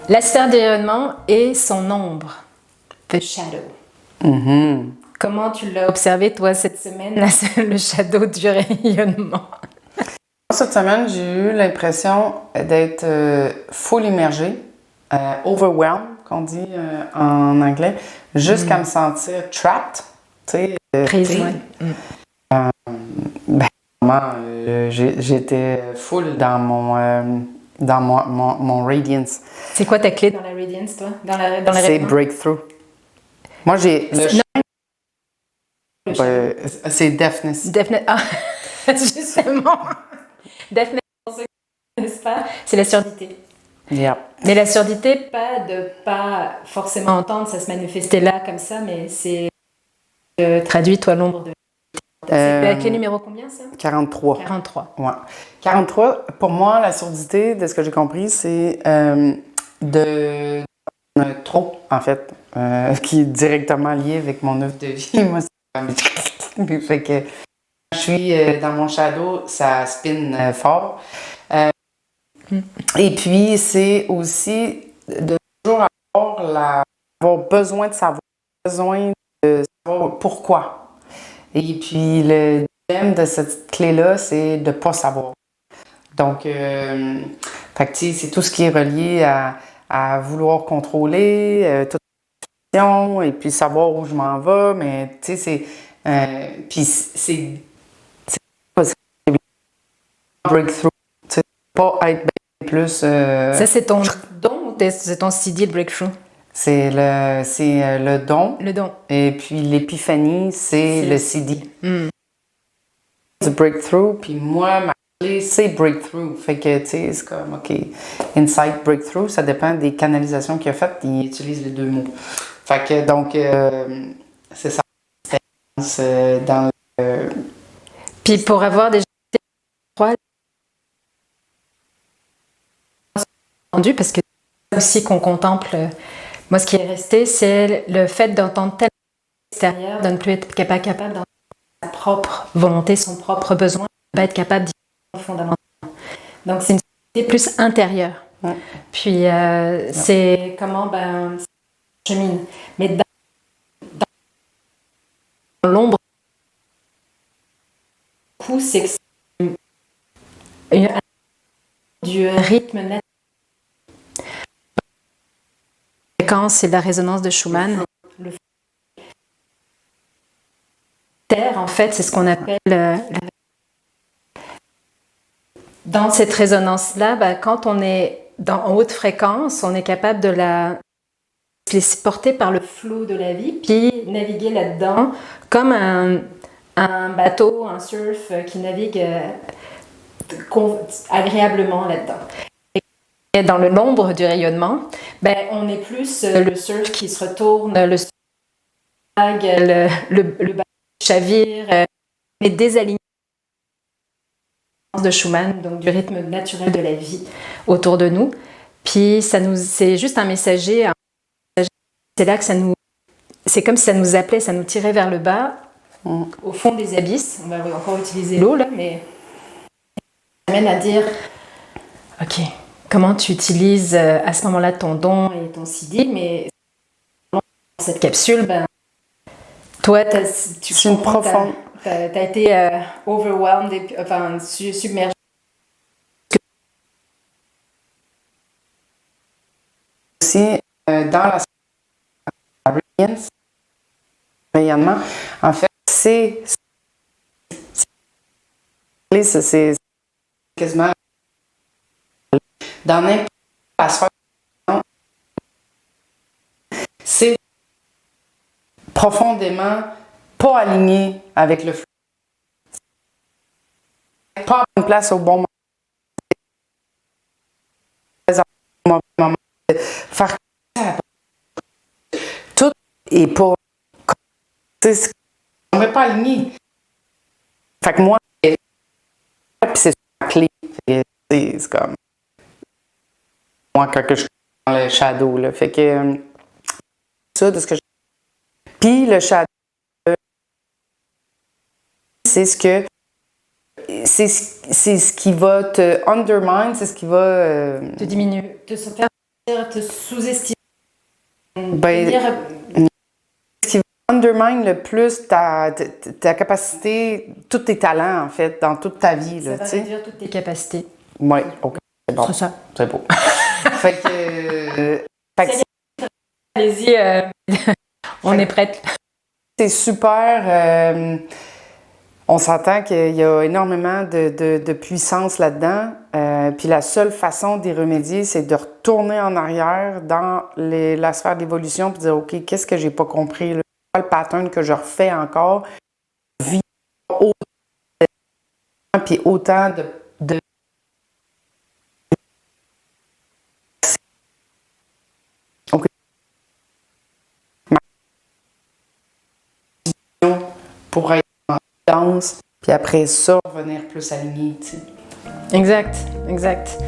La sphère de rayonnement et son ombre, the shadow. Comment tu l'as observé, toi, cette semaine, le shadow du rayonnement? Cette semaine, j'ai eu l'impression d'être full immergée, overwhelmed, qu'on dit en anglais, jusqu'à me sentir trapped. Tu sais, Prise, vraiment, j'étais full dans mon radiance. C'est quoi ta clé dans la radiance, toi? Dans la C'est rayonnement? breakthrough. Moi, j'ai c'est deafness. Ah, justement. Deafness, pour ceux qui ne connaissent pas, c'est la surdité. Yeah. Mais la surdité, pas de pas forcément entendre, ça se manifestait là comme ça, mais c'est traduit, toi, l'ombre de. C'est la clé numéro combien, ça? 43. 43. Ouais. 43, pour moi, la surdité, de ce que j'ai compris, c'est de trop, en fait, qui est directement lié avec mon œuvre de vie. Moi, c'est fait que je suis dans mon shadow, ça spin fort. Et puis, c'est aussi de toujours avoir besoin de savoir, besoin de savoir pourquoi. Et puis, le dilemme de cette clé-là, c'est de ne pas savoir. Donc, fait que, c'est tout ce qui est relié à vouloir contrôler toute situation et puis savoir où je m'en vais. Mais, tu sais, puis c'est breakthrough. Tu sais, pas être bien plus. Ça, c'est ton don ou c'est ton CD, le breakthrough? C'est le don. Le don. Et puis l'épiphanie, c'est le CD. Du breakthrough. Puis moi, ma clé, c'est breakthrough. Fait que, tu sais, c'est comme, OK, insight, breakthrough, ça dépend des canalisations qu'il a faites. Il utilise les deux mots. Fait que, donc, c'est ça. Dans le. Puis pour avoir déjà entendu, parce que c'est aussi qu'on contemple. Moi, ce qui est resté, c'est le fait d'entendre tellement l'extérieur, de ne plus être capable d'entendre sa propre volonté, son propre besoin, de ne pas être capable d'y aller fondamentalement. Donc, c'est une société plus intérieure. Ouais. Puis, c'est comment je chemine. Mais dans l'ombre, c'est que c'est du rythme naturel. La fréquence, c'est la résonance de Schumann. Le terre, en fait, c'est ce qu'on appelle dans cette résonance-là, quand on est en haute fréquence, on est capable de se laisser porter par le flot de la vie, puis naviguer là-dedans comme un bateau, un surf qui navigue agréablement là-dedans. Et dans l'ombre du rayonnement, on est plus le surf qui se retourne, le bateau qui chavire, mais désaligné de Schumann, donc du rythme naturel de la vie autour de nous. Puis c'est juste un messager. C'est là que c'est comme si ça nous appelait, ça nous tirait vers le bas, au fond des abysses. On va encore utiliser l'eau là, mais ça amène à dire, ok, comment tu utilises à ce moment-là ton don et ton CD, mais dans cette capsule, toi, tu c'est une profonde. T'as été overwhelmed, submergé. Aussi, dans la rayonnement, en fait, c'est quasiment dans n'importe quelle sphère, c'est profondément pas aligné avec le flux. Pas à une place au bon moment. Faire tout est pas. On n'est pas aligné. Fait que moi, puis c'est la clé. C'est comme. Moi, quand je suis dans le shadow, là. Fait que. Ça, de ce que je. Puis le shadow, c'est ce que. C'est ce qui va te undermine, c'est ce qui va. Te diminuer, te faire te sous-estimer. Ben, ce qui undermine le plus ta capacité, tous tes talents, en fait, dans toute ta vie. Ça va réduire toutes tes capacités. Oui, OK. C'est bon. C'est ça. C'est beau. fait que Allez-y, on est prête. c'est super. On s'entend qu'il y a énormément de puissance là-dedans. Puis la seule façon d'y remédier, c'est de retourner en arrière dans la sphère d'évolution puis dire, OK, qu'est-ce que j'ai pas compris? Là? Le pattern que je refais encore, vivre autant, puis autant de OK. Pour être en danse, puis après ça, revenir plus aligné, tu sais. Exact.